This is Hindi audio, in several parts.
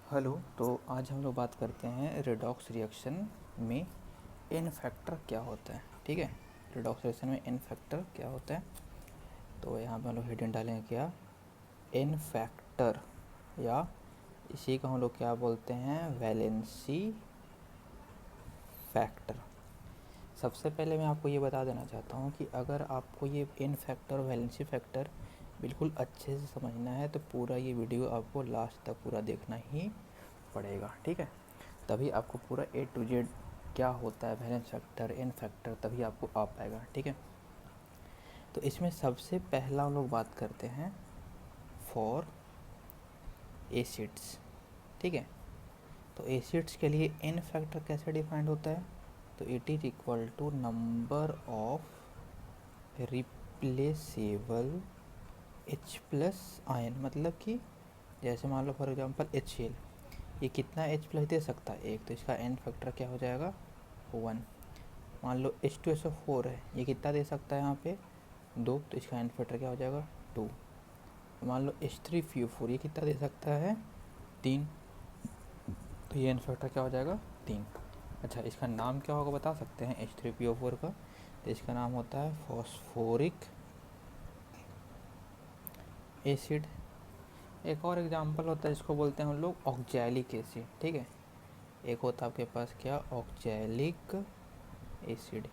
हेलो। तो आज हम लोग बात करते हैं रेडॉक्स रिएक्शन में एन फैक्टर क्या होता है। ठीक है, रेडॉक्स रिएक्शन में एन फैक्टर क्या होता है। तो यहाँ पे हम लोग हेडिंग डालेंगे क्या, एन फैक्टर, या इसी को हम लोग क्या बोलते हैं, वैलेंसी फैक्टर। सबसे पहले मैं आपको ये बता देना चाहता हूँ कि अगर आपको ये एन फैक्टर वैलेंसी फैक्टर बिल्कुल अच्छे से समझना है तो पूरा ये वीडियो आपको लास्ट तक पूरा देखना ही पड़ेगा। ठीक है, तभी आपको पूरा A to Z क्या होता है वैलेंस फैक्टर एन फैक्टर तभी आपको आ पाएगा। ठीक है, तो इसमें सबसे पहला हम लोग बात करते हैं फॉर एसिड्स। ठीक है, तो एसिड्स के लिए एन फैक्टर कैसे डिफाइंड होता है, तो it is equal to number of replaceable H plus ion. मतलब कि जैसे मान लो फॉर एग्जांपल HCl, ये कितना H प्लस दे सकता है, एक, तो इसका एन फैक्टर क्या हो जाएगा, 1। मान लो H2SO4 है, ये कितना दे सकता है यहाँ पे, 2, तो इसका एन फैक्टर क्या हो जाएगा, 2। मान लो H3PO4 ये कितना दे सकता है, 3, तो ये एन फैक्टर क्या हो जाएगा, 3। अच्छा, इसका नाम क्या होगा बता सकते हैं H3PO4 का, तो इसका नाम होता है फॉस्फोरिक एसिड। एक और एग्जांपल होता है जिसको बोलते हैं हम लोग ऑक्जैलिक एसिड। ठीक है, एक होता है आपके पास क्या, ऑक्जैलिक एसिड।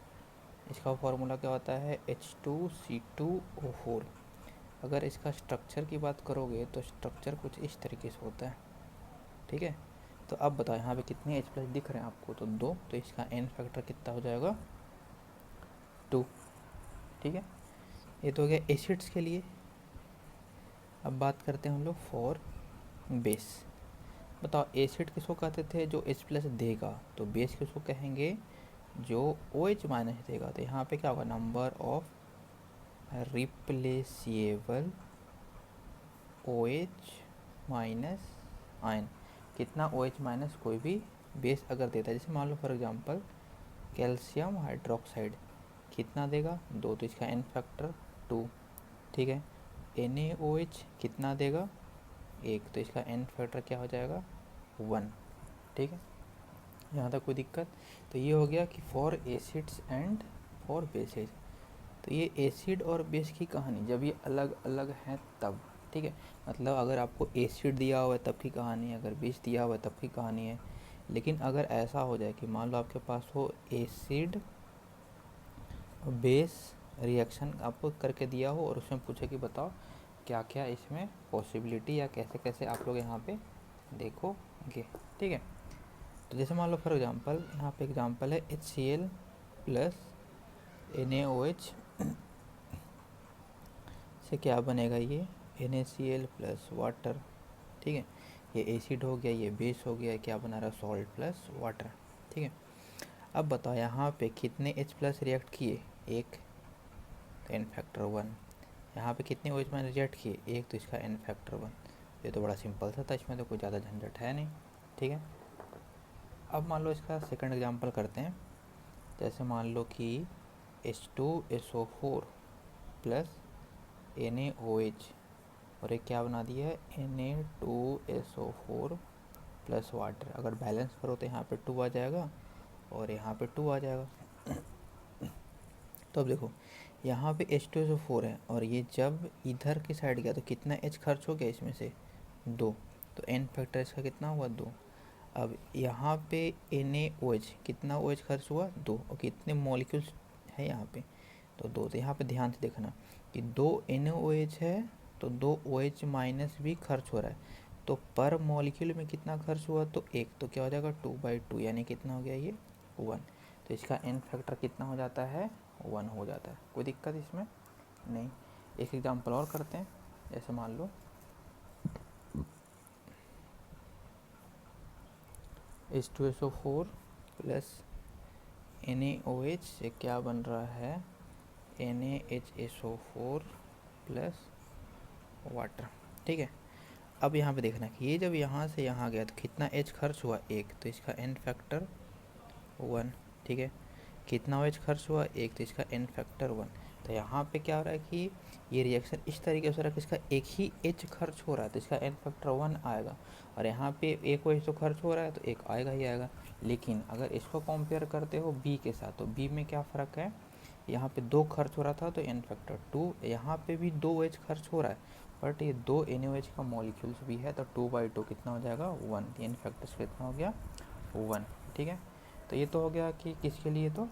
इसका फॉर्मूला क्या होता है, H2C2O4। अगर इसका स्ट्रक्चर की बात करोगे तो स्ट्रक्चर कुछ इस तरीके से होता है। ठीक है, तो अब बताओ यहाँ पे कितने H प्लस दिख रहे हैं आपको, तो 2, तो इसका एन फैक्टर कितना हो जाएगा, 2। ठीक है, ये तो हो गया एसिड्स के लिए। अब बात करते हैं हम लोग फॉर बेस। बताओ एसिड किसको कहते थे, जो H प्लस देगा, तो बेस किसको कहेंगे, जो OH माइनस देगा। तो यहाँ पे क्या होगा, number of replaceable OH minus ion. कितना OH माइनस कोई भी बेस अगर देता है, जैसे मान लो फॉर एग्जांपल कैल्शियम हाइड्रोक्साइड, कितना देगा, 2, तो इसका एन फैक्टर 2। ठीक है, NaOH कितना देगा, 1, तो इसका एन फैक्टर क्या हो जाएगा, 1। ठीक है, यहाँ तक कोई दिक्कत। तो ये हो गया कि for acids and for bases. तो ये एसिड और बेस की कहानी जब ये अलग अलग हैं तब। ठीक है, मतलब अगर आपको एसिड दिया हुआ है तब की कहानी है, अगर बेस दिया हुआ है तब की कहानी है। लेकिन अगर ऐसा हो जाए कि मान लो आपके पास हो एसिड बेस रिएक्शन आपको करके दिया हो और उसमें पूछे कि बताओ क्या क्या इसमें पॉसिबिलिटी या कैसे कैसे आप लोग यहाँ पे देखोगे। ठीक है, तो जैसे मान लो फॉर एग्जांपल यहाँ पे एग्जांपल है HCl प्लस NaOH से क्या बनेगा, ये NaCl प्लस वाटर। ठीक है, ये एसिड हो गया, ये बेस हो गया, क्या बना रहा, सॉल्ट प्लस वाटर। ठीक है, अब बताओ यहाँ पे कितने H प्लस रिएक्ट किए, एक, तो एन फैक्टर 1। यहाँ पे कितने OH माइनस रिएक्ट किए, एक, तो इसका एन फैक्टर 1। ये तो बड़ा सिंपल सा था, इसमें तो कोई ज़्यादा झंझट है नहीं। ठीक है, अब मान लो इसका सेकंड एग्जांपल करते हैं। जैसे मान लो कि H2SO4 प्लस NaOH और एक क्या बना दिया है, Na2SO4 प्लस वाटर। अगर बैलेंस करो तो यहाँ पे 2 आ जाएगा और यहाँ पे 2 आ जाएगा। तो अब देखो यहाँ पे H2SO4 है और ये जब इधर की साइड गया तो कितना H खर्च हो गया इसमें से, 2, तो एन फैक्टर इसका कितना हुआ, 2। अब यहाँ पे NaOH कितना OH खर्च हुआ, 2, और कितने मॉलिक्यूल्स है यहाँ पे, तो 2। तो यहाँ पे ध्यान से देखना कि 2 NaOH है तो 2 OH माइनस भी खर्च हो रहा है, तो पर मॉलिक्यूल में कितना खर्च हुआ, तो 1, तो क्या हो जाएगा 2/2, यानी कितना हो गया ये 1। तो इसका एन फैक्टर कितना हो जाता है, 1 हो जाता है। कोई दिक्कत इसमें नहीं। एक एग्जांपल और करते हैं। जैसे मान लो H2SO4 प्लस NaOH से क्या बन रहा है, NaHSO4 प्लस वाटर। ठीक है, अब यहाँ पे देखना कि ये जब यहाँ से यहाँ गया तो कितना H खर्च हुआ, 1, तो इसका एन फैक्टर 1। ठीक है, कितना OH खर्च हुआ, 1, तो इसका एन फैक्टर 1। तो यहाँ पे क्या हो रहा है कि ये रिएक्शन इस तरीके से हो रहा है कि इसका एक ही एच खर्च हो रहा है तो इसका एन फैक्टर 1 आएगा, और यहाँ पे एक एच तो खर्च हो रहा है तो एक आएगा ही आएगा। लेकिन अगर इसको कंपेयर करते हो बी के साथ, तो बी में क्या फ़र्क है, यहाँ पे 2 खर्च हो रहा था तो एन फैक्टर 2, यहाँ पे भी 2 एच खर्च हो रहा है बट ये 2 NaOH का मॉलिक्यूल्स भी है, तो 2/2 कितना हो जाएगा 1, एन फैक्टर्स कितना हो गया 1। ठीक है, तो ये तो हो गया कि किसके लिए, तो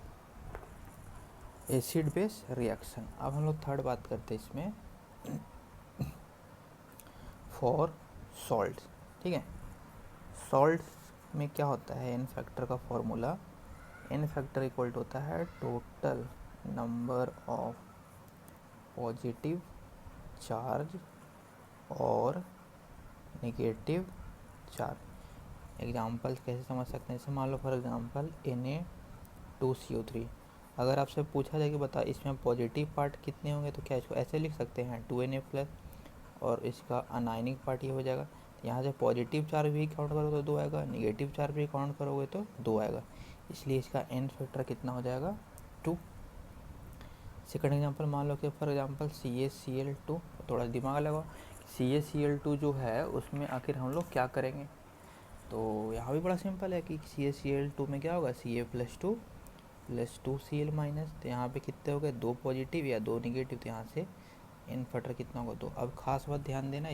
एसिड बेस रिएक्शन। अब हम लोग थर्ड बात करते हैं इसमें फॉर सॉल्ट्स। ठीक है, सॉल्ट्स में क्या होता है, एन फैक्टर का formula, N factor equal to होता है total number of positive charge और नेगेटिव चार्ज। एग्जाम्पल कैसे समझ सकते हैं, जैसे मान लो फॉर एग्जांपल Na2CO3, अगर आपसे पूछा जाए कि बता इसमें पॉजिटिव पार्ट कितने होंगे, तो क्या इसको ऐसे लिख सकते हैं 2Na+, और इसका अनायनिक पार्ट ये हो जाएगा। यहाँ से पॉजिटिव चार्ज भी काउंट करोगे तो 2 आएगा, निगेटिव चार्ज भी काउंट करोगे तो 2 आएगा, इसलिए इसका एन फैक्टर कितना हो जाएगा 2। सेकंड एग्जांपल मान लो कि फॉर एग्जांपल CaCl2, थोड़ा दिमाग लगाओ, CaCl2 जो है उसमें आखिर हम लोग क्या करेंगे, तो यहाँ भी बड़ा सिंपल है कि CaCl2 में क्या होगा Ca+2 + 2Cl-, तो यहाँ पे कितने हो गए 2 पॉजिटिव या 2 निगेटिव, तो यहाँ से एन फैक्टर कितना होगा 2। अब खास बात ध्यान देना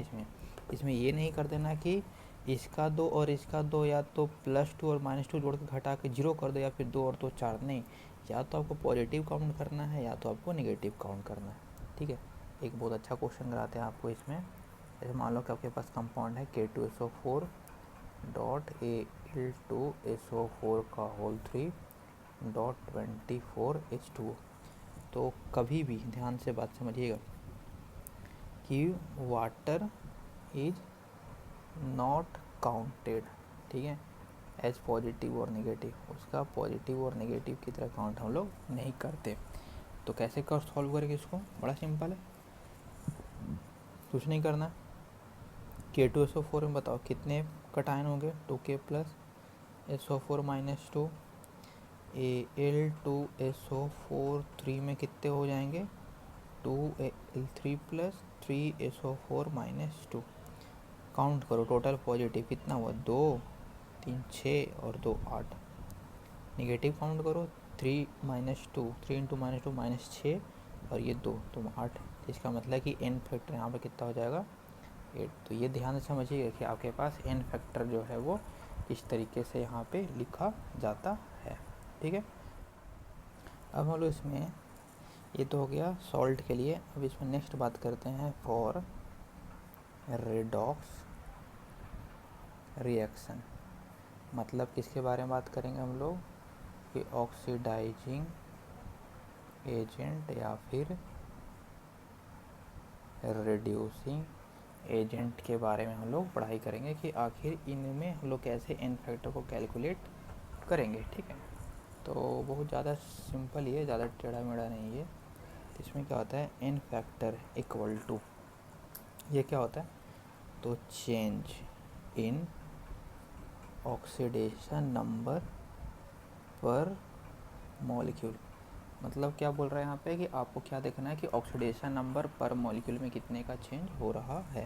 इसमें ये नहीं कर देना कि इसका 2 और इसका 2 या तो +2 और -2 जोड़ के घटा के 0 कर दो, या फिर 2 और 2 4, नहीं, या तो आपको पॉजिटिव काउंट करना है या तो आपको नेगेटिव काउंट करना है। ठीक है, एक बहुत अच्छा क्वेश्चन कराते हैं आपको इसमें, जैसे मान लो कि आपके पास कंपाउंड है K2SO4 डॉट Al2SO4 का होल 3 डॉट 24H2O। तो कभी भी ध्यान से बात समझिएगा कि वाटर इज नॉट काउंटेड, ठीक है, एज पॉजिटिव और नेगेटिव, उसका पॉजिटिव और नेगेटिव की तरह काउंट हम लोग नहीं करते। तो कैसे कर सॉल्व करेंगे इसको, बड़ा सिंपल है, कुछ नहीं करना। K2SO4 में बताओ कितने कटायन होंगे, 2K + SO4 - 2, Al2SO4 3 में कितने हो जाएंगे 2Al3 + 3SO4 - 2, काउंट करो टोटल पॉजिटिव कितना हुआ 2 3 6 और 2 8, नेगेटिव काउंट करो 3 - 2, 3 × -2 -6 और ये 2 तो 8, इसका मतलब कि एन फैक्टर यहाँ पर कितना हो जाएगा 8। तो ये ध्यान से समझिएगा कि आपके पास एन फैक्टर जो है वो इस तरीके से यहाँ पे लिखा जाता है। ठीक है, अब हम लोग इसमें, ये तो हो गया सॉल्ट के लिए, अब इसमें नेक्स्ट बात करते हैं फॉर रेडॉक्स रिएक्शन। मतलब किसके बारे में बात करेंगे हम लोग कि ऑक्सीडाइजिंग एजेंट या फिर रिड्यूसिंग एजेंट के बारे में हम लोग पढ़ाई करेंगे कि आखिर इनमें हम लोग कैसे एन फैक्टर को कैलकुलेट करेंगे। ठीक है, तो बहुत ज़्यादा सिंपल ही है, ज़्यादा टेढ़ा मेढ़ा नहीं है। तो इसमें क्या होता है एन फैक्टर इक्वल टू, ये क्या होता है, तो चेंज इन ऑक्सीडेशन नंबर पर मॉलिक्यूल। मतलब क्या बोल रहा है यहाँ पे कि आपको क्या देखना है कि ऑक्सीडेशन नंबर पर मॉलिक्यूल में कितने का चेंज हो रहा है।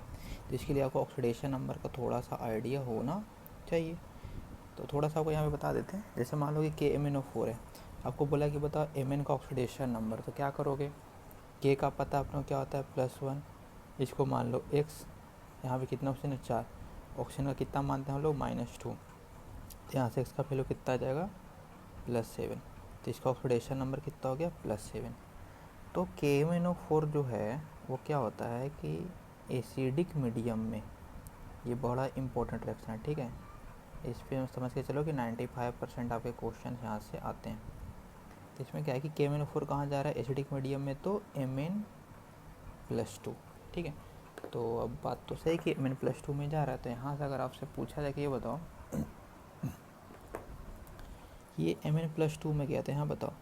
तो इसके लिए आपको ऑक्सीडेशन नंबर का थोड़ा सा आइडिया होना चाहिए। तो थोड़ा सा आपको यहाँ पे बता देते हैं, जैसे मान लो कि KMnO4 है, आपको बोला कि बताओ Mn का ऑक्सीडेशन नंबर, तो क्या करोगे, K का पता अपना क्या होता है +1, इसको मान लो X, यहाँ पे कितना ऑप्शन है 4, ऑक्सीजन का कितना मानते हैं हम लोग -2, तो यहाँ से X का वैल्यू कितना आ जाएगा +7, तो इसका ऑक्सीडेशन नंबर कितना हो गया +7। तो KMnO4 जो है वो क्या होता है कि एसिडिक मीडियम में, ये बड़ा इंपॉर्टेंट रिएक्शन है। ठीक है, इस पर समझ के चलो कि 95% आपके क्वेश्चन यहाँ से आते हैं। तो इसमें क्या है कि KMnO4 कहाँ जा रहा है एसिडिक मीडियम में, तो Mn+2। ठीक है, तो अब बात तो सही कि Mn+2 में जा रहा है, तो यहाँ से अगर आपसे पूछा जाए कि ये बताओ ये Mn+2 में गया था, यहाँ बताओ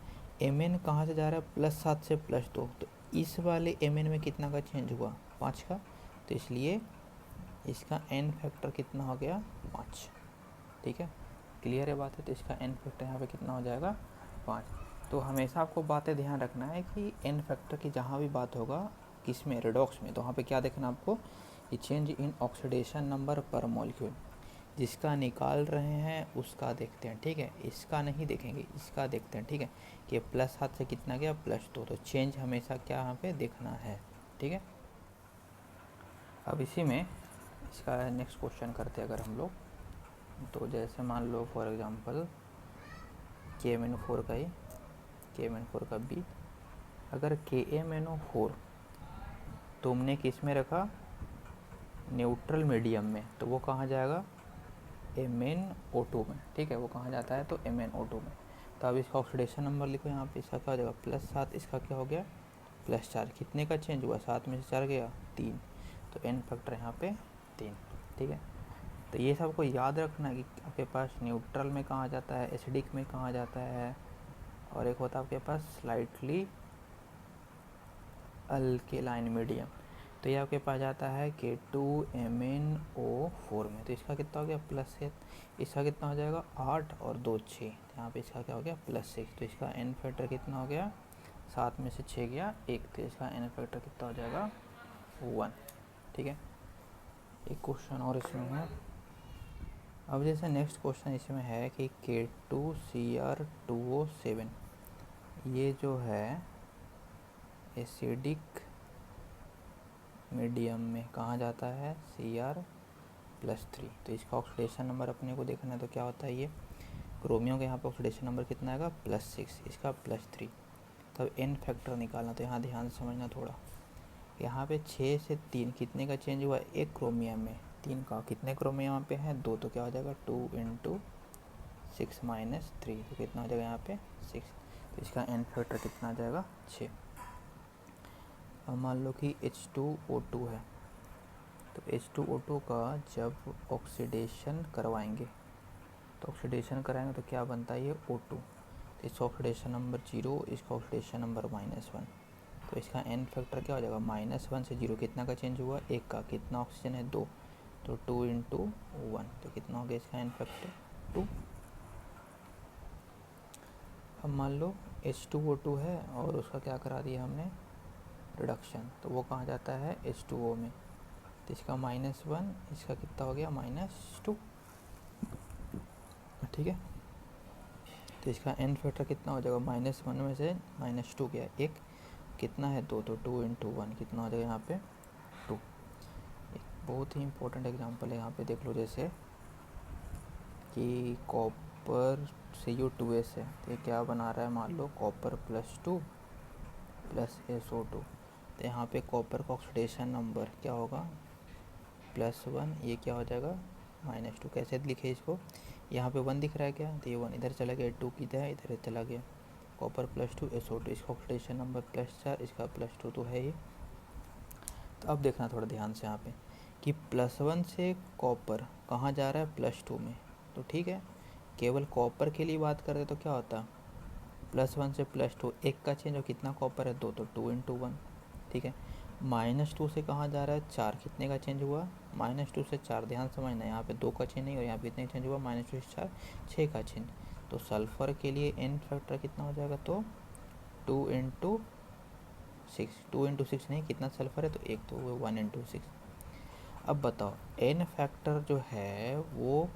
Mn कहाँ से जा रहा है +7 से +2, तो इस वाले Mn में कितना का चेंज हुआ 5 का, तो इसलिए इसका एन फैक्टर कितना हो गया 5। ठीक है, क्लियर है बात है, तो इसका एन फैक्टर यहाँ पे कितना हो जाएगा 5। तो हमेशा आपको बातें ध्यान रखना है कि एन फैक्टर की जहाँ भी बात होगा किस में, रेडॉक्स में, तो वहाँ पे क्या देखना आपको, ये चेंज इन ऑक्सीडेशन नंबर पर मॉलिक्यूल। जिसका निकाल रहे हैं उसका देखते हैं, ठीक है, इसका नहीं देखेंगे, इसका देखते हैं, ठीक है, कि प्लस हाथ से कितना गया, +2, तो चेंज हमेशा क्या यहाँ पे देखना है, ठीक है। अब इसी में इसका नेक्स्ट क्वेश्चन करते हैं अगर हम लोग, तो जैसे मान लो फॉर एग्जांपल KMnO4 का ए, KMnO4 का बी, अगर KMnO4 तुमने किस में रखा, न्यूट्रल मीडियम में, तो वो कहाँ जाएगा, MnO2 में, ठीक है, वो कहाँ जाता है, तो MnO2 में। तो अब इसका ऑक्सीडेशन नंबर लिखो यहाँ पे, इसका क्या हो जाएगा, +7, इसका क्या हो गया, +4, कितने का चेंज हुआ, 7 में से 4 गया 3, तो एन फैक्टर यहाँ पे 3, ठीक है। तो ये सबको याद रखना है कि आपके पास न्यूट्रल में कहाँ जाता है, एसिडिक में कहाँ जाता है, और एक होता है आपके पास स्लाइटली अल्केलाइन मीडियम, तो ये आपके पास जाता है K2MnO4 में, तो इसका कितना हो गया, +7, इसका कितना हो जाएगा 8 और 2 6, यहाँ पे इसका क्या हो गया, +6, तो इसका एन फैक्टर कितना हो गया, 7 में से 6 गया 1, तो इसका एन फैक्टर कितना हो जाएगा 1, ठीक है। एक क्वेश्चन और इसमें है। अब जैसे नेक्स्ट क्वेश्चन इसमें है कि K2Cr2O7, ये जो है एसिडिक मीडियम में कहाँ जाता है, Cr+3, तो इसका ऑक्सीडेशन नंबर अपने को देखना है, तो क्या होता है, ये क्रोमियो का यहाँ पर ऑक्सीडेशन नंबर कितना आएगा, +6, इसका +3, तब एन फैक्टर निकालना, तो यहाँ ध्यान से समझना थोड़ा, यहाँ पे 6 से 3 कितने का चेंज हुआ, एक क्रोमियम में, 3 का, कितने क्रोमियम यहाँ पे हैं 2, तो क्या हो जाएगा 2 × 6 - 3, तो कितना हो जाएगा यहाँ पे 6, तो इसका एन फैक्टर कितना आ जाएगा 6। अब मान लो कि H2O2 है, तो H2O2 का जब ऑक्सीडेशन करवाएंगे, तो ऑक्सीडेशन कराएंगे तो क्या बनता है, ये O2, तो इसका ऑक्सीडेशन नंबर 0, इसका ऑक्सीडेशन नंबर -1, तो इसका एन फैक्टर क्या हो जाएगा, -1 से 0 कितना का चेंज हुआ, 1 का, कितना ऑक्सीजन है 2, तो 2 × 1, तो कितना हो गया इसका एन फैक्टर 2। अब मान लो H2O2 है और उसका क्या करा दिया हमने, रिडक्शन, तो वो कहाँ जाता है H2O में, तो इसका -1, इसका कितना हो गया -2, ठीक है। तो इसका एन फैक्टर कितना हो जाएगा, -1 में से -2 गया 1, कितना है 2, तो 2 × 1 कितना हो जाएगा यहाँ पे 2। एक बहुत ही इंपॉर्टेंट एग्जांपल है यहाँ पे, देख लो, जैसे कि कॉपर Cu2S है, तो ये क्या बना रहा है, मान लो कॉपर +2 + SO2, तो यहाँ पे कॉपर का ऑक्सीडेशन नंबर क्या होगा, +1, ये क्या हो जाएगा -2, कैसे लिखे इसको, यहाँ पे 1 दिख रहा है क्या, तो ये 1 इधर चला गया, 2 किधर है, इधर चला गया, कॉपर +2 SO2, इसका ऑक्सीडेशन नंबर +4, इसका +2 तो है ही। तो अब देखना थोड़ा ध्यान से यहाँ पे कि +1 से कॉपर कहाँ जा रहा है, +2 में, तो ठीक है, केवल कॉपर के लिए बात करें तो क्या होता है, +1 से +2, 1 का चेंज, और कितना कॉपर है 2, तो 2 × 1, ठीक है। -2 से कहाँ जा रहा है 4, कितने का चेंज हुआ, -2 से 4, ध्यान समझना, यहाँ पे 2 का चेंज नहीं, और यहाँ पे कितने का चेंज हुआ, -2 से 4, 6 का चेंज, तो सल्फर के लिए एन फैक्टर कितना हो जाएगा, तो 2 × 6, 2 × 6 नहीं, कितना सल्फर है, तो 1, तो वो 1 × 6। अब बताओ एन फैक्टर जो है वो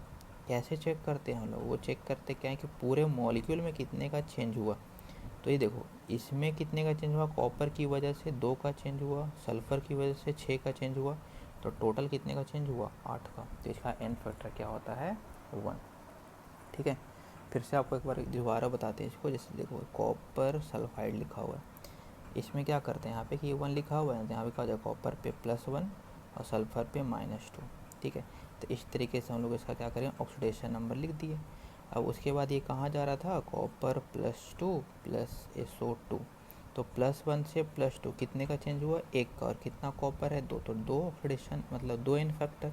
कैसे चेक करते हैं हम लोग, वो चेक करते क्या है कि पूरे मॉलिक्यूल में कितने का चेंज हुआ, तो ये देखो इसमें कितने का चेंज हुआ, कॉपर की वजह से 2 का चेंज हुआ, सल्फ़र की वजह से 6 का चेंज हुआ, तो टोटल कितने का चेंज हुआ 8 का, तो इसका एन फैक्टर क्या होता है 1, ठीक है। फिर से आपको एक बार दोबारा बताते हैं इसको, जैसे देखो कॉपर सल्फाइड लिखा हुआ है, इसमें क्या करते हैं यहाँ पे कि 1 लिखा हुआ है, यहाँ पे क्या हो जाएगा कॉपर पे +1 और सल्फ़र पे -2, ठीक है। तो इस तरीके से हम लोग इसका क्या करें, ऑक्सीडेशन नंबर लिख दिए। अब उसके बाद ये कहाँ जा रहा था, कॉपर +2 + SO2, तो +1 से +2 कितने का चेंज हुआ, 1 का, और कितना कॉपर है 2, तो 2 ऑक्सीडेशन मतलब 2 एन फैक्टर।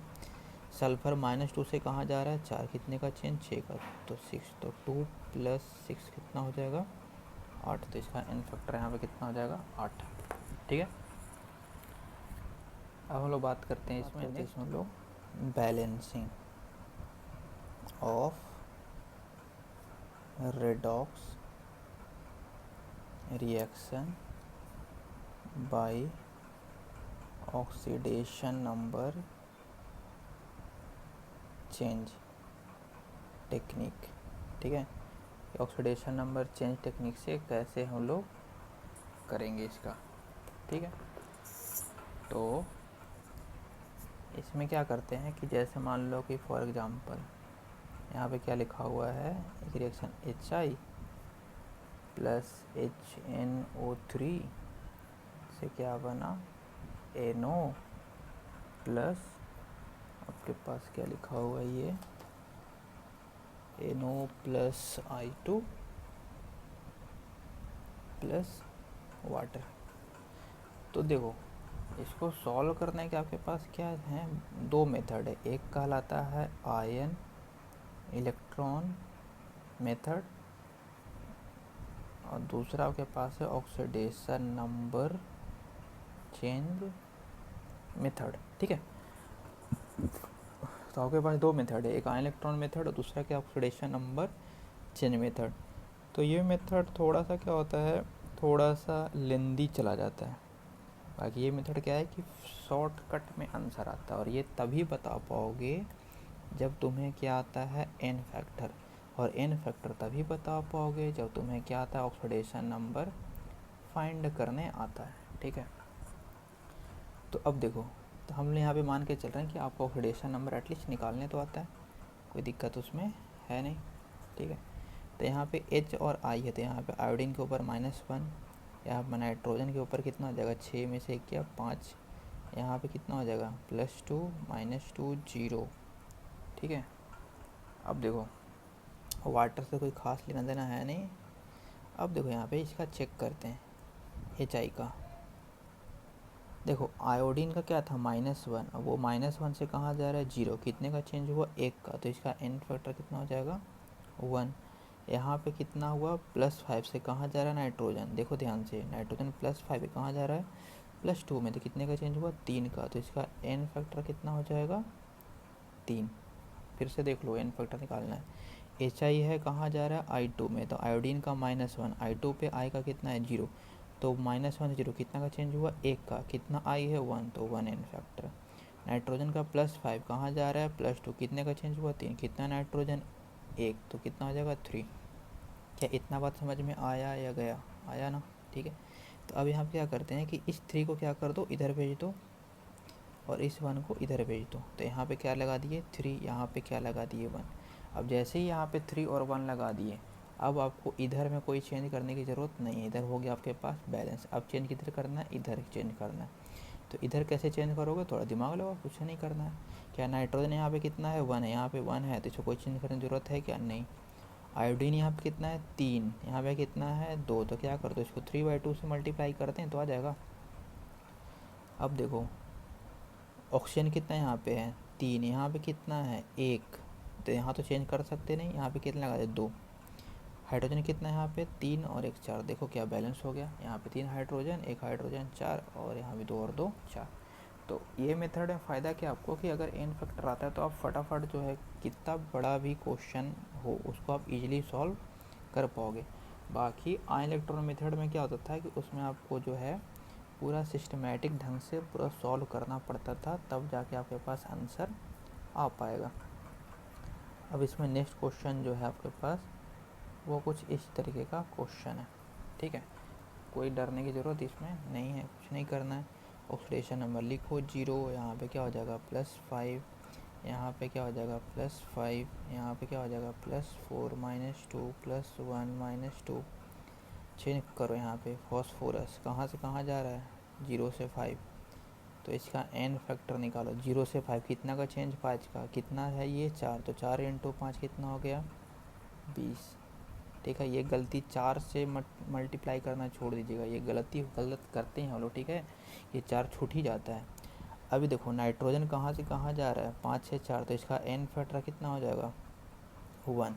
सल्फ़र -2 से कहाँ जा रहा है 4, कितने का चेंज 6 का, तो 6, तो 2 + 6 कितना हो जाएगा 8, तो इसका एन फैक्टर यहाँ पे कितना हो जाएगा 8, ठीक है। अब हम लोग बात करते हैं इसमें नेक्स्ट, हम लोग balancing of redox reaction by oxidation number change technique. ठीक है, ऑक्सीडेशन नंबर चेंज टेक्निक से कैसे हम लोग करेंगे इसका। ठीक है, तो इसमें क्या करते हैं कि जैसे मान लो कि फॉर एग्जांपल यहाँ पे क्या लिखा हुआ है, एक रिएक्शन HI प्लस HNO3 से क्या बना, NO प्लस आपके पास क्या लिखा हुआ है, ये NO plus I2 plus water. तो देखो इसको सॉल्व करने के आपके पास क्या है, दो मेथड है। एक कहलाता है आयन इलेक्ट्रॉन मेथड और दूसरा आपके पास है ऑक्सीडेशन नंबर चेंज मेथड। ठीक है, तो आपके पास दो मेथड है, एक आयन इलेक्ट्रॉन मेथड और दूसरा क्या ऑक्सीडेशन नंबर चेंज मेथड। तो ये मेथड थोड़ा सा क्या होता है, थोड़ा सा लेंदी चला जाता है। बाकी ये मेथड क्या है कि शॉर्टकट में आंसर आता है, और ये तभी बता पाओगे जब तुम्हें क्या आता है एन फैक्टर, और एन फैक्टर तभी बता पाओगे जब तुम्हें क्या आता है ऑक्सीडेशन नंबर फाइंड करने आता है। ठीक है, तो अब देखो, तो हम यहाँ पे मान के चल रहे हैं कि आपको ऑक्सीडेशन नंबर एटलीस्ट निकालने तो आता है, कोई दिक्कत उसमें है नहीं। ठीक है, तो यहाँ पे H और I है, तो यहाँ पे आयोडीन के ऊपर -1, यहाँ पर नाइट्रोजन के ऊपर कितना हो जाएगा, 6 में से क्या 5, यहाँ पे कितना हो जाएगा +2 -2 0। ठीक है, अब देखो वाटर से कोई खास लेना देना है नहीं। अब देखो यहाँ पे इसका चेक करते हैं HI का। देखो आयोडीन का क्या था -1, अब वो -1 से कहाँ जा रहा है 0, कितने का चेंज हुआ 1 का, तो इसका एन फैक्टर कितना हो जाएगा 1। यहाँ पे कितना हुआ +5 से कहाँ जा रहा है नाइट्रोजन, देखो ध्यान से, नाइट्रोजन +5 कहाँ जा रहा है +2 में, तो कितने का चेंज हुआ 3 का, तो इसका एन फैक्टर कितना हो जाएगा 3। फिर से देख लो, एन फैक्टर निकालना है। HI है कहाँ जा रहा है I2 में, तो आयोडीन का -1, I2 पे I का कितना है 0, तो -1 0 कितना का चेंज हुआ 1 का, कितना I है 1, तो 1 एन फैक्टर। नाइट्रोजन का +5 कहाँ जा रहा है +2, कितने का चेंज हुआ 3, कितना नाइट्रोजन 1, तो कितना हो जाएगा 3। क्या इतना बात समझ में आया या गया, आया ना। ठीक है, तो अब यहाँ क्या करते हैं कि इस 3 को क्या कर दो इधर भेज दो और इस 1 को इधर भेज दो, तो यहाँ पे क्या लगा दिए 3, यहाँ पे क्या लगा दिए 1। अब जैसे ही यहाँ पे 3 और 1 लगा दिए, अब आपको इधर में कोई चेंज करने की ज़रूरत नहीं है, इधर हो गया आपके पास बैलेंस। अब चेंज किधर करना है, इधर चेंज करना है। तो इधर कैसे चेंज करोगे, थोड़ा दिमाग लगाओ, कुछ नहीं करना है। क्या नाइट्रोजन यहाँ पे कितना है 1 है, यहाँ पे 1 है, तो इसको कोई चेंज करने की ज़रूरत है क्या, नहीं। आयोडीन यहाँ पे कितना है 3, यहाँ पे कितना है 2, तो क्या कर दो इसको 3/2 से मल्टीप्लाई करते हैं तो आ जाएगा। अब देखो ऑक्सीजन कितना यहाँ पे है 3, यहाँ पे कितना है 1, तो यहाँ तो चेंज कर सकते नहीं, यहाँ पे कितना लगा दे 2। हाइड्रोजन कितना है यहाँ पे 3 और 1 4, देखो क्या बैलेंस हो गया, यहाँ पे 3 हाइड्रोजन 1 हाइड्रोजन 4, और यहाँ भी 2 और 2 4। तो ये मेथड में फ़ायदा क्या आपको कि अगर एन फैक्टर आता है तो आप फटाफट जो है कितना बड़ा भी क्वेश्चन हो उसको आप इजीली सॉल्व कर पाओगे। बाकी आयन इलेक्ट्रॉन मेथड में क्या होता था कि उसमें आपको जो है पूरा सिस्टमेटिक ढंग से पूरा सॉल्व करना पड़ता था, तब जाके आपके पास आंसर आ पाएगा। अब इसमें नेक्स्ट क्वेश्चन जो है आपके पास वो कुछ इस तरीके का क्वेश्चन है। ठीक है, कोई डरने की ज़रूरत इसमें नहीं है, कुछ नहीं करना है। ऑक्सीडेशन नंबर लिखो 0, यहाँ पे क्या हो जाएगा +5, यहाँ पे क्या हो जाएगा +5, यहाँ पे क्या हो जाएगा +4 -2 +1 -2। चेंज करो यहाँ पे फॉस्फोरस कहाँ से कहाँ जा रहा है 0 से 5, तो इसका एन फैक्टर निकालो। 0 से 5 कितना का चेंज 5 का, कितना है ये 4, तो 4 × 5 कितना हो गया 20। ठीक है, ये गलती 4 से मल्टीप्लाई करना छोड़ दीजिएगा, ये गलत करते हैं हम लोग। ठीक है, ये 4 छूट ही जाता है। अभी देखो नाइट्रोजन कहाँ से कहाँ जा रहा है 5 से 4, तो इसका एन फैक्टर कितना हो जाएगा 1।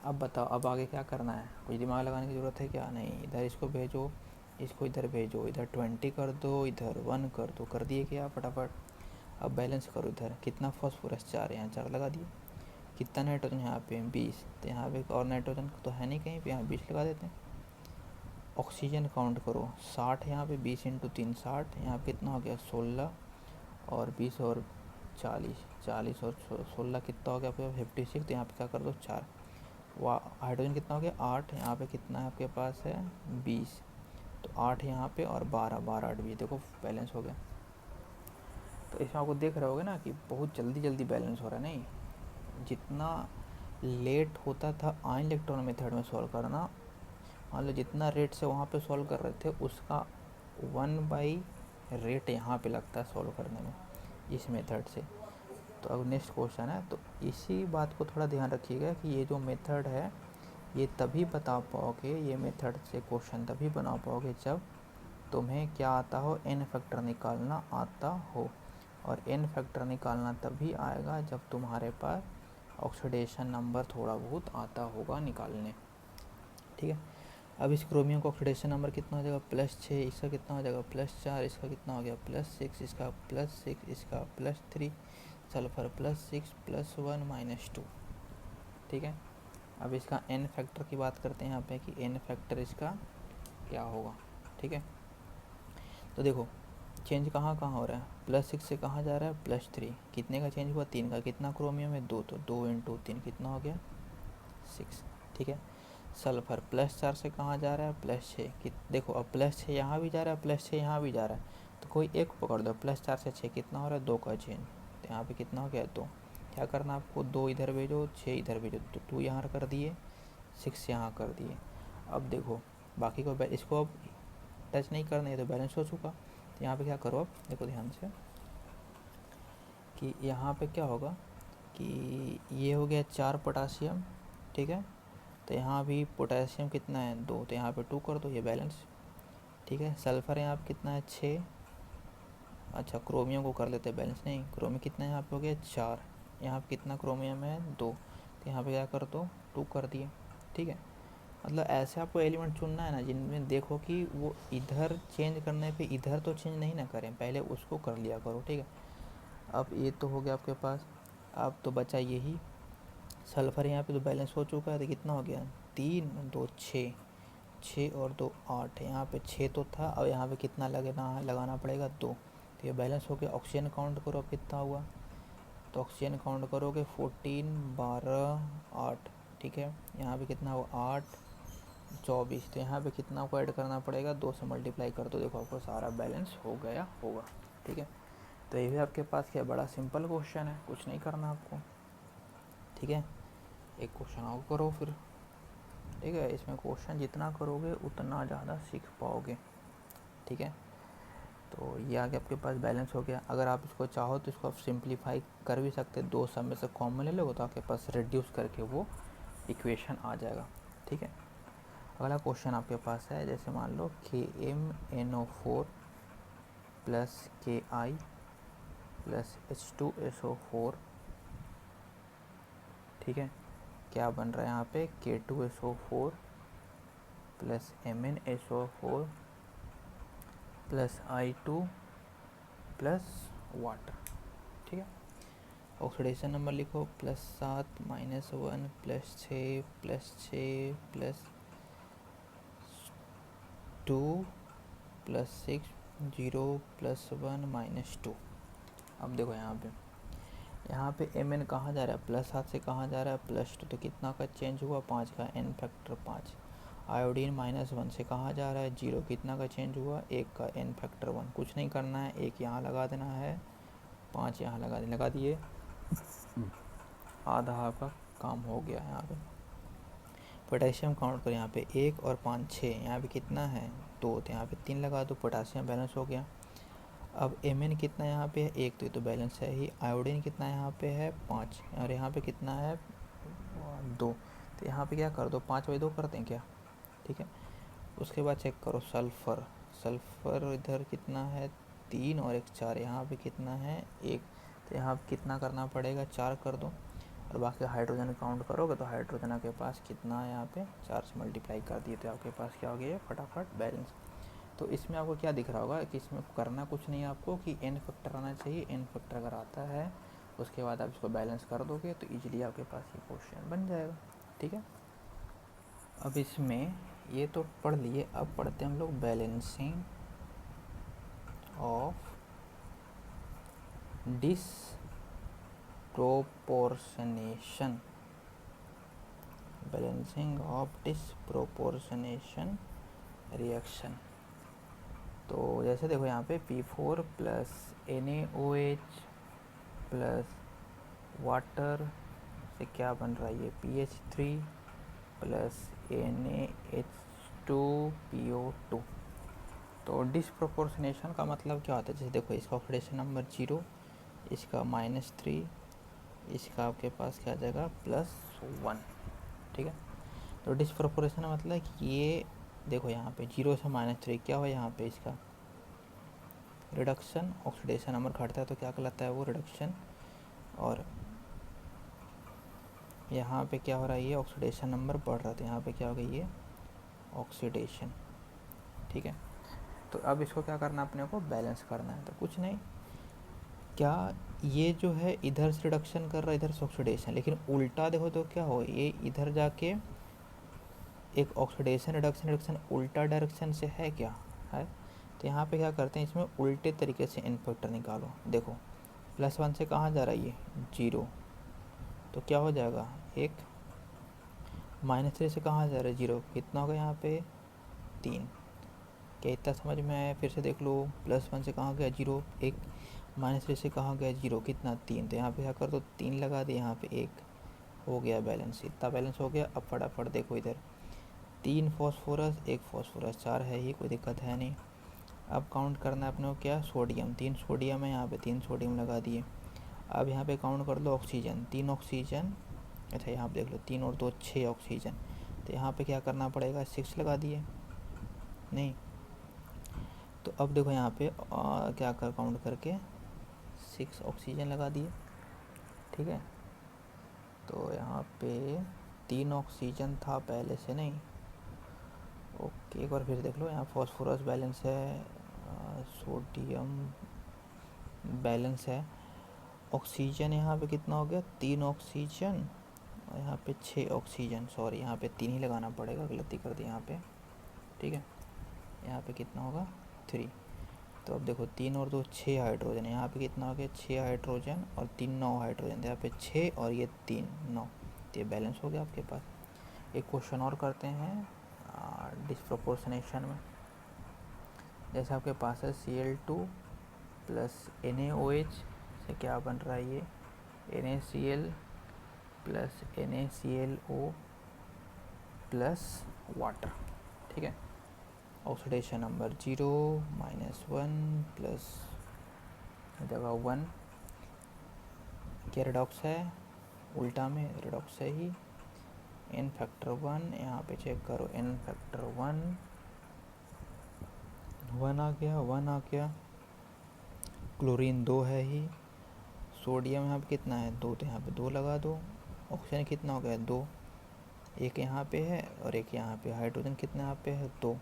अब बताओ अब आगे क्या करना है, कुछ दिमाग लगाने की ज़रूरत है क्या, नहीं। इधर इसको भेजो, इसको इधर भेजो, इधर 20 कर दो, इधर 1 कर दो, कर दिए क्या फटाफट। अब बैलेंस करो, इधर कितना फॉस्फोरस 4, यहाँ 4 लगा दिए। कितना नाइट्रोजन यहाँ पे 20, तो यहाँ पे और नाइट्रोजन तो है नहीं कहीं पे, यहाँ 20 लगा देते हैं। ऑक्सीजन काउंट करो, 60 यहाँ पे, 20 इंटू 3 60, यहाँ पे कितना हो गया 16, और 20 और 40, 40 और 16 कितना हो गया आपके पास 56। तो यहाँ पे क्या कर दो 4। वाह, हाइड्रोजन कितना हो गया 8, यहाँ पे कितना है आपके पास है 20, तो 8 यहाँ पे और 12, 12 8 20, देखो बैलेंस हो गया। तो इसमें आपको देख रहे होगे ना कि बहुत जल्दी जल्दी बैलेंस हो रहा है। नहीं, जितना लेट होता था आयन इलेक्ट्रॉन मेथड में सॉल्व करना, मान लो जितना रेट से वहाँ पे सॉल्व कर रहे थे उसका 1 बाई रेट यहाँ पे लगता है सॉल्व करने में इस मेथड से। तो अब नेक्स्ट क्वेश्चन है, तो इसी बात को थोड़ा ध्यान रखिएगा कि ये जो मेथड है ये तभी बता पाओगे, ये मेथड से क्वेश्चन तभी बना पाओगे जब तुम्हें क्या आता हो, एन फैक्टर निकालना आता हो। और एन फैक्टर निकालना तभी आएगा जब तुम्हारे पास ऑक्सीडेशन नंबर थोड़ा बहुत आता होगा निकालने। ठीक है, अब इस क्रोमियम का ऑक्सीडेशन नंबर कितना हो जाएगा +6, इसका कितना हो जाएगा +4, इसका कितना हो गया +6, इसका +6, इसका +3, सल्फर +6 +1 -2। ठीक है, अब इसका एन फैक्टर की बात करते हैं यहाँ पे कि एन फैक्टर इसका क्या होगा। ठीक है, तो देखो चेंज कहाँ कहाँ हो रहा है, +6 से कहाँ जा रहा है +3, कितने का चेंज हुआ 3 का, कितना क्रोमियम है 2, तो 2 इंटू 3 कितना हो गया 6। ठीक है, सल्फर +4 से कहाँ जा रहा है +6, कि देखो अब +6 यहाँ भी जा रहा है +6 यहाँ भी जा रहा है, तो कोई एक पकड़ दो, +4 से 6 कितना हो रहा है 2 का चेंज, तो यहाँ पे कितना हो गया 2। क्या करना आपको 2 इधर भेजो 6 इधर भेजो, तो 2 यहाँ कर दिए 6 यहाँ कर दिए। अब देखो बाकी को इसको अब टच नहीं करना है तो बैलेंस हो चुका। तो यहाँ पे क्या करो अब देखो ध्यान से कि यहाँ पे क्या होगा कि ये हो गया 4 पोटासियम। ठीक है, तो यहाँ भी पोटेशियम कितना है 2, तो यहाँ पे 2 कर दो, ये बैलेंस। ठीक है, सल्फ़र यहाँ पे कितना है 6, अच्छा क्रोमियम को कर लेते हैं बैलेंस, नहीं क्रोमियम कितना है यहाँ पे हो गया 4, यहाँ पे कितना क्रोमियम है 2, तो यहाँ पे क्या कर दो 2 कर दिए। ठीक है, मतलब ऐसे आपको एलिमेंट चुनना है ना जिनमें देखो कि वो इधर चेंज करने पे इधर तो चेंज नहीं ना करें, पहले उसको कर लिया करो। ठीक है, अब ये तो हो गया आपके पास, अब तो बचा यही सल्फ़र, यहाँ पे तो बैलेंस हो चुका है, तो कितना हो गया 3 2 6, 6 और 2 8, यहाँ पे 6 तो था, अब यहाँ पे कितना लगाना पड़ेगा 2, तो ये बैलेंस हो गया। ऑक्सीजन काउंट करो अब कितना हुआ, तो ऑक्सीजन काउंट करोगे 14 12 8। ठीक है, यहाँ पे कितना हुआ 8 24, तो यहाँ पे कितना आपको ऐड करना पड़ेगा 2 से मल्टीप्लाई कर दो, देखो आपको सारा बैलेंस हो गया होगा। ठीक है, तो ये भी आपके पास क्या बड़ा सिंपल क्वेश्चन है, कुछ नहीं करना आपको। ठीक है, एक क्वेश्चन और करो फिर। ठीक है, इसमें क्वेश्चन जितना करोगे उतना ज़्यादा सीख पाओगे। ठीक है, तो ये आगे आपके पास बैलेंस हो गया। अगर आप इसको चाहो तो इसको आप सिंप्लीफाई कर भी सकते, 2 सब में से कॉमन ले लो तो आपके पास रिड्यूस करके वो इक्वेशन आ जाएगा। ठीक है, अगला क्वेश्चन आपके पास है, जैसे मान लो KMnO4 + Ki + H2SO4। ठीक है, क्या बन रहा है यहाँ पे K2SO4 + MnSO4 + I2 + वाटर। ठीक है, ऑक्सीडेशन नंबर लिखो +7 -1 +6 +6 +2 +6 0 +1 -2। अब देखो यहाँ पे Mn कहाँ जा रहा है +7 से कहाँ जा रहा है +2, तो कितना का चेंज हुआ 5 का, एन फैक्टर 5। आयोडीन -1 से कहाँ जा रहा है 0, कितना का चेंज हुआ 1 का, एन फैक्टर 1। कुछ नहीं करना है, 1 यहाँ लगा देना है, 5 यहाँ लगा दिए, आधा आपका काम हो गया। यहाँ पे पोटेशियम काउंट करो, यहाँ पे 1 और 5 6, यहाँ पे कितना है 2, तो यहाँ पे 3 लगा दो, पोटेशियम बैलेंस हो गया। अब Mn कितना यहाँ पे है 1, तो बैलेंस है ही। आयोडीन कितना यहाँ पे है 5, और यहाँ पे कितना है 2, तो यहाँ पे क्या कर दो 5/2 कर दें क्या। ठीक है, उसके बाद चेक करो सल्फ़र, सल्फ़र इधर कितना है 3 और 1 4, यहाँ पे कितना है 1, तो यहाँ पे कितना करना पड़ेगा 4 कर दो, और बाकी हाइड्रोजन काउंट करोगे तो हाइड्रोजन आपके पास कितना है यहाँ पे 4 से मल्टीप्लाई कर दिए, तो आपके पास क्या हो गया फटाफट बैलेंस। तो इसमें आपको क्या दिख रहा होगा कि इसमें करना कुछ नहीं है आपको, कि एन फैक्टर आना चाहिए, एन फैक्टर अगर आता है उसके बाद आप इसको बैलेंस कर दोगे तो इजीली आपके पास ये क्वेश्चन बन जाएगा। ठीक है, अब इसमें ये तो पढ़ लिए, अब पढ़ते हैं हम लोग balancing of disproportionation. Balancing of disproportionation reaction. तो जैसे देखो यहाँ पे P4 plus NaOH plus water से क्या बन रहा है, ये PH3 प्लस NaH2PO2। तो डिसप्रोपोर्शनेशन का मतलब क्या होता है, जैसे देखो इसका ऑक्सीडेशन नंबर 0, इसका -3, इसका आपके पास क्या आ जाएगा +1, ठीक है। तो डिसप्रोपोर्शन मतलब कि ये देखो यहाँ पे 0 से -3 क्या हो, यहाँ पे इसका रिडक्शन, ऑक्सीडेशन नंबर घटता है तो क्या कहलाता है वो रिडक्शन, और यहाँ पे क्या हो रहा है, ये ऑक्सीडेशन नंबर बढ़ रहा था, यहाँ पे क्या हो गई ये ऑक्सीडेशन, ठीक है। तो अब इसको क्या करना है, अपने को बैलेंस करना है। तो कुछ नहीं, क्या ये जो है इधर से रिडक्शन कर रहा है, इधर से ऑक्सीडेशन, लेकिन उल्टा देखो तो क्या हो, ये इधर जाके एक ऑक्सीडेशन रिडक्शन रिडक्शन उल्टा डायरेक्शन से है क्या है। तो यहाँ पे क्या करते हैं, इसमें उल्टे तरीके से n फैक्टर निकालो। देखो +1 से कहाँ जा रहा है ये 0, तो क्या हो जाएगा 1, -3 से कहाँ जा रहा है 0, कितना होगा यहाँ पे 3। क्या इतना समझ में आया, फिर से देख लो, +1 से कहाँ गया 0 1, -3 से कहाँ गया 0 कितना 3। तो यहाँ पे क्या कर दो 3 लगा दे, यहाँ पे 1 हो गया बैलेंस, इतना बैलेंस हो गया। अब फटाफट देखो इधर 3 फॉस्फोरस 1 फॉस्फोरस 4 है ही, कोई दिक्कत है नहीं। अब काउंट करना है अपने को क्या, सोडियम, 3 सोडियम है, यहाँ पे 3 सोडियम लगा दिए। अब यहाँ पे काउंट कर लो ऑक्सीजन, 3 ऑक्सीजन, अच्छा यहाँ पे देख लो 3 और 2 6 ऑक्सीजन। तो यहाँ पे क्या करना पड़ेगा 6 लगा दिए, नहीं तो अब देखो यहाँ पे क्या कर काउंट करके 6 ऑक्सीजन लगा दिए, ठीक है। तो यहाँ पे 3 ऑक्सीजन था पहले से, नहीं ओके। एक बार फिर देख लो, यहाँ फॉस्फोरस बैलेंस है, सोडियम बैलेंस है, ऑक्सीजन यहाँ पे कितना हो गया 3 ऑक्सीजन, और यहाँ पे 6 ऑक्सीजन, सॉरी यहाँ पे 3 ही लगाना पड़ेगा, गलती कर दी यहाँ पे, ठीक है। यहाँ पे कितना होगा 3। तो अब देखो 3 और 2 6 हाइड्रोजन, यहाँ पे कितना हो गया 6 हाइड्रोजन और 3 9 हाइड्रोजन, यहाँ पे 6 और ये 3 9, तो ये बैलेंस हो गया आपके पास। एक क्वेश्चन और करते हैं डिसप्रोपोर्शनेशन में। जैसे आपके पास है Cl2 प्लस NaOH से क्या बन रहा है, ये NaCl plus NaClO plus water, ठीक है। ऑक्सीडेशन नंबर 0 -1 प्लस जगह 1, क्या रिडॉक्स है, उल्टा में रिडॉक्स है ही, n फैक्टर 1, यहाँ पे चेक करो n फैक्टर 1 आ गया, 1 आ गया। क्लोरीन 2 है ही, सोडियम यहाँ पे कितना है 2, तो यहाँ पे 2 लगा दो। ऑक्सीजन कितना हो गया 2, एक यहाँ पे है और एक यहाँ पे, हाइड्रोजन कितना यहाँ पे है 2।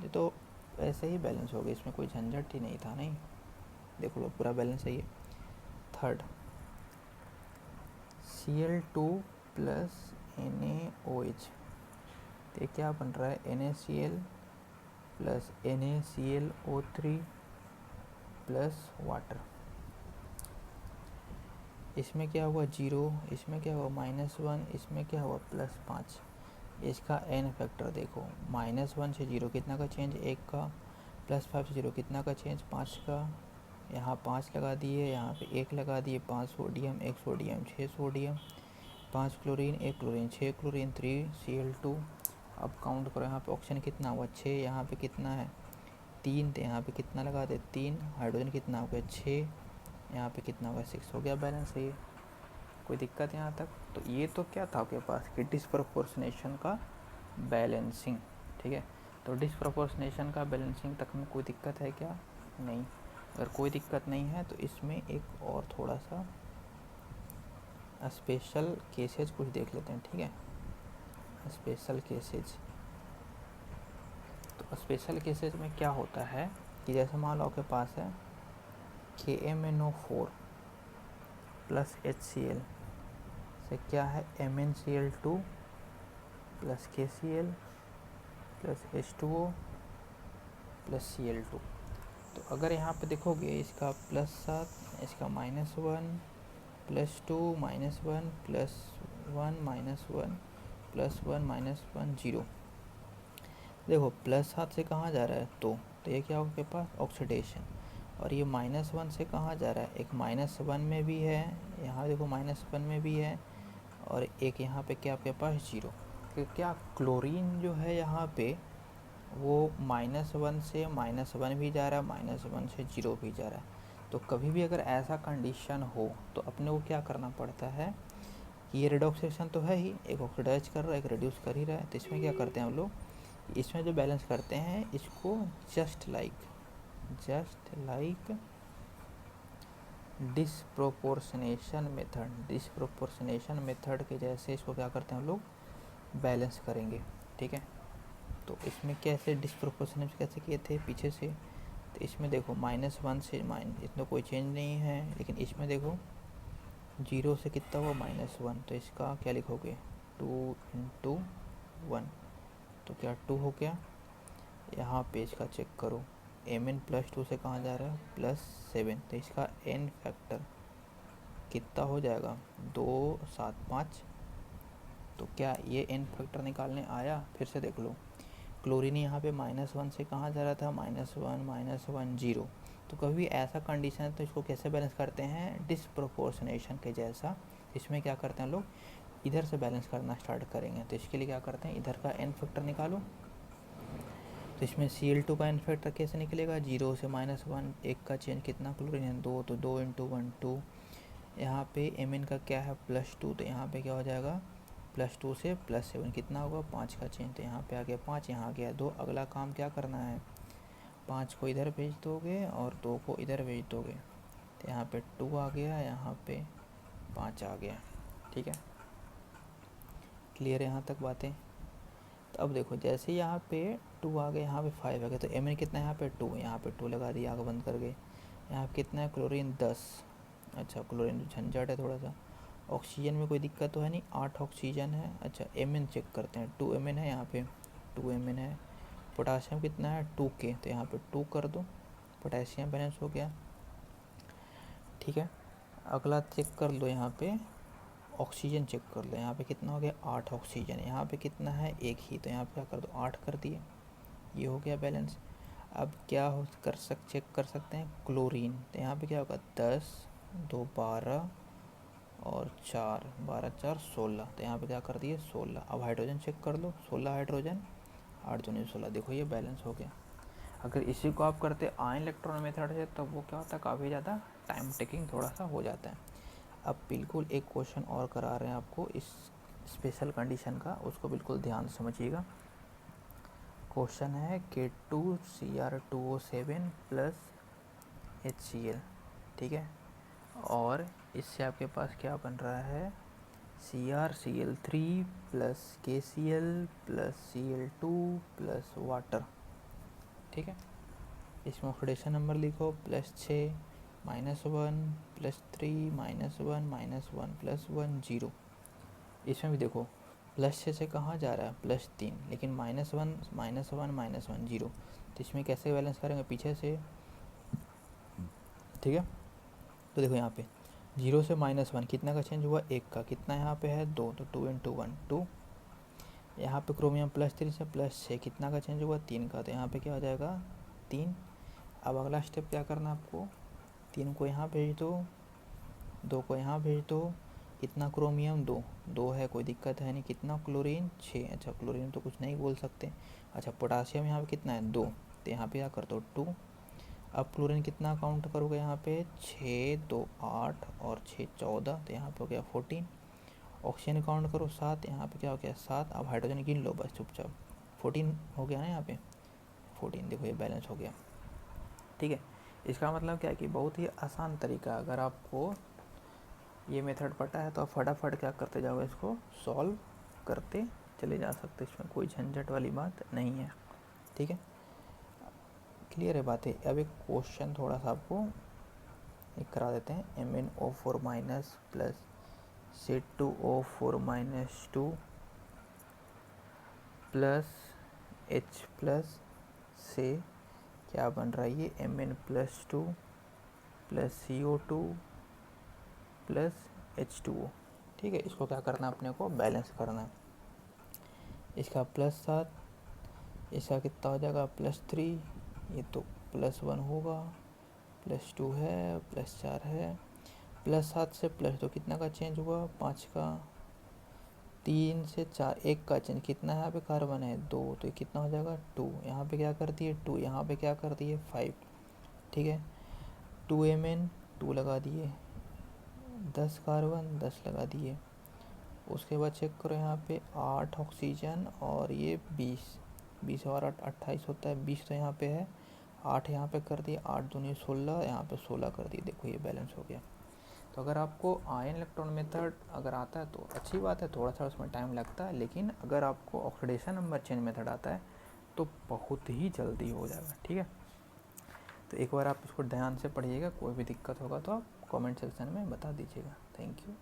ये तो ऐसे ही बैलेंस हो गया, इसमें कोई झंझट ही नहीं था, नहीं देख लो पूरा बैलेंस है ये। थर्ड Cl2 प्लस NaOH, तो क्या बन रहा है NaCl plus NaClO3 plus water. इसमें क्या हुआ 0, इसमें क्या हुआ -1, इसमें क्या हुआ +5। इसका n फैक्टर देखो, -1 से 0 कितना का चेंज 1 का, +5 से 0 कितना का चेंज 5 का, यहाँ 5 लगा दिए, यहाँ पे 1 लगा दिए, 5 sodium 1 sodium 6 sodium, 5 chlorine 1 chlorine 6 chlorine 3 Cl2। अब काउंट करो, यहाँ पे ऑक्सीजन कितना हुआ 6, यहाँ पे कितना है 3, तो यहाँ पे कितना लगा दे 3, हाइड्रोजन कितना हो गया 6, यहाँ पे कितना होगा 6, हो गया बैलेंस है ये। कोई दिक्कत यहाँ तक। तो ये तो क्या था आपके पास कि डिसप्रोपोर्शनेशन का बैलेंसिंग, ठीक है। तो डिसप्रोपोर्शनेशन का बैलेंसिंग तक में कोई दिक्कत है क्या, नहीं। अगर कोई दिक्कत नहीं है तो इसमें एक और थोड़ा सा स्पेशल केसेज कुछ देख लेते हैं, ठीक है। स्पेशल केसेज, तो स्पेशल केसेज में क्या होता है कि जैसे मान लो आपके पास है KMnO4 प्लस HCl से क्या है MnCl2 plus KCl plus H2O plus Cl2। तो अगर यहाँ पे देखोगे इसका +7, इसका -1 +2 -1 +1 -1 +1 -1 0। देखो +7 से कहाँ जा रहा है तो ये क्या होगा आपके पास ऑक्सीडेशन। और ये -1 से कहाँ जा रहा है, एक -1 में भी है, यहाँ देखो -1 में भी है, और एक यहाँ पे क्या आपके पास 0। क्या क्लोरीन जो है यहाँ पे वो -1 से -1 भी जा रहा है, -1 से 0 भी जा रहा है। तो कभी भी अगर ऐसा कंडीशन हो तो अपने को क्या करना पड़ता है कि ये रिडॉक्सेशन तो है ही, एक ऑक्सीडाइज कर रहा है, एक रिड्यूस कर ही रहा है। तो इसमें क्या करते हैं हम लोग, इसमें जो बैलेंस करते हैं इसको जस्ट लाइक डिसप्रोपोर्शनेशन मेथड के जैसे इसको क्या करते हैं हम लोग, बैलेंस करेंगे। ठीक है, तो इसमें कैसे डिसप्रोपोर्शनेट कैसे किए थे पीछे से, तो इसमें देखो -1 से इसमें कोई चेंज नहीं है, लेकिन इसमें देखो 0 से कितना हुआ -1, तो इसका क्या लिखोगे 2 × 1, तो क्या 2 हो गया। यहाँ पे इसका चेक करो Mn +2 से कहाँ जा रहा है +7, तो इसका n फैक्टर कितना हो जाएगा 2 7 5। तो क्या ये n फैक्टर निकालने आया, फिर से देख लो क्लोरीन यहाँ पे -1 से कहाँ जा रहा था -1 0। तो कभी भी ऐसा कंडीशन है तो इसको कैसे बैलेंस करते हैं डिसप्रोपोर्शनेशन के जैसा। इसमें क्या करते हैं लोग इधर से बैलेंस करना स्टार्ट करेंगे। तो इसके लिए क्या करते हैं इधर का n फैक्टर निकालो। तो इसमें Cl2 का n फैक्टर कैसे निकलेगा, 0 से -1, एक का चेंज कितना क्लोरीन है 2, तो 2 × 1 2। यहाँ पे Mn का क्या है +2, तो यहाँ पे क्या हो जाएगा +2 से +7 कितना होगा 5 का चेंज, तो यहाँ पे आ गया 5, यहाँ आ गया 2। अगला काम क्या करना है 5 को इधर भेज दोगे और 2 को इधर भेज दोगे, तो यहाँ पे 2 आ गया, यहाँ पे 5 आ गया। ठीक है, क्लियर है यहाँ तक बातें। तो अब देखो जैसे यहाँ पे 2 आ गया, यहाँ पे 5 आ गया, तो Mn कितना है यहाँ पे 2, यहाँ पे 2 लगा दिया, आग बंद कर गए। यहाँ पे कितना है क्लोरीन 10। अच्छा क्लोरीन झंझट है थोड़ा सा। ऑक्सीजन में कोई दिक्कत तो है नहीं, 8 ऑक्सीजन है। अच्छा Mn चेक करते हैं, 2 Mn है यहाँ पे, 2 Mn है। पोटासियम कितना है 2K, तो यहाँ पे 2 कर दो, पोटासियम बैलेंस हो गया। ठीक है, अगला चेक कर लो यहाँ पे ऑक्सीजन चेक कर लो, यहाँ पे कितना हो गया 8 ऑक्सीजन, यहाँ पे कितना है एक ही, तो यहाँ पे क्या कर दो 8 कर दिए, ये हो गया बैलेंस। अब क्या हो चेक कर सकते हैं क्लोरीन, तो यहाँ पे क्या होगा 10 2 12 और 4 12 4 16, तो यहाँ पे क्या कर दिए 16। अब हाइड्रोजन चेक कर लो 16 हाइड्रोजन, 8 दूनी 16, देखो ये बैलेंस हो गया। अगर इसी को आप करते आयन इलेक्ट्रॉन मेथड से तो वो क्या होता है काफ़ी ज़्यादा टाइम टेकिंग थोड़ा सा हो जाता है। अब बिल्कुल एक क्वेश्चन और करा रहे हैं आपको इस स्पेशल कंडीशन का, उसको बिल्कुल ध्यान से समझिएगा। क्वेश्चन है K2Cr2O7 + HCl। ठीक है, और इससे आपके पास क्या बन रहा है CrCl3 + KCl + Cl2 + वाटर। ठीक है, इसमें ऑक्सीडेशन नंबर लिखो +6 -1 +3 -1 -1 +1 0। इसमें भी देखो +6 से कहाँ जा रहा है +3, लेकिन -1 -1 0। तो इसमें कैसे बैलेंस करेंगे पीछे से। ठीक है, तो देखो यहाँ पे 0 से -1 कितना का चेंज हुआ, एक का, कितना यहाँ पे है 2, तो 2 × 1 2। यहाँ पे क्रोमियम +3 से +6 कितना का चेंज हुआ 3 का, तो यहाँ पे क्या हो जाएगा 3। अब अगला स्टेप क्या करना है आपको, 3 को यहाँ भेज दो, 2 को यहाँ भेज दो, कितना क्रोमियम 2 है, कोई दिक्कत है नहीं, कितना क्लोरीन 6। अच्छा क्लोरीन तो कुछ नहीं बोल सकते। अच्छा पोटासियम यहाँ पे कितना है 2, तो यहाँ पे क्या कर दो 2। अब क्लोरीन कितना काउंट करोगे यहाँ पे 6 2 8 और 6 14, तो यहाँ पे हो गया 14। ऑक्सीजन काउंट करो 7, यहाँ पे क्या हो गया 7। अब हाइड्रोजन गिन लो बस चुपचाप, 14 हो गया ना यहाँ पे 14, देखो ये बैलेंस हो गया। ठीक है, इसका मतलब क्या है कि बहुत ही आसान तरीका, अगर आपको ये मेथड पता है तो आप फटाफट क्या करते जाओगे इसको सॉल्व करते चले जा सकते, इसमें कोई झंझट वाली बात नहीं है। ठीक है, क्लियर है बातें। अब एक क्वेश्चन थोड़ा सा आपको एक करा देते हैं, MnO4- + C2O4- 2 + H प्लस से क्या बन रहा है ये Mn+2 plus CO2 plus H2O। ठीक है, इसको क्या करना है अपने को बैलेंस करना है। इसका +7, इसका कितना हो जाएगा +3, ये तो +1 होगा, +2 है, +4 है, +7 से +2 कितना का चेंज हुआ 5 का, 3 से 4 1 का चेंज, कितना है यहाँ पे कार्बन है 2, तो ये कितना हो जाएगा 2, यहाँ पे क्या कर दिए 2, यहाँ पे क्या कर दिए 5। ठीक है, 2Mn 2 लगा दिए, 10 कार्बन 10 लगा दिए। उसके बाद चेक करो यहाँ पे 8 ऑक्सीजन और ये 20 और 8 28 होता है, 20 तो यहाँ पे है, 8 यहाँ पे कर दिए, 8 दूनी 16, यहाँ पे 16 कर दिए। देखो ये बैलेंस हो गया। तो अगर आपको आयन इलेक्ट्रॉन मेथड अगर आता है तो अच्छी बात है, थोड़ा सा उसमें टाइम लगता है, लेकिन अगर आपको ऑक्सीडेशन नंबर चेंज मेथड आता है तो बहुत ही जल्दी हो जाएगा। ठीक है, तो एक बार आप इसको ध्यान से पढ़िएगा, कोई भी दिक्कत होगा तो आप कमेंट सेक्शन में बता दीजिएगा। Thank you.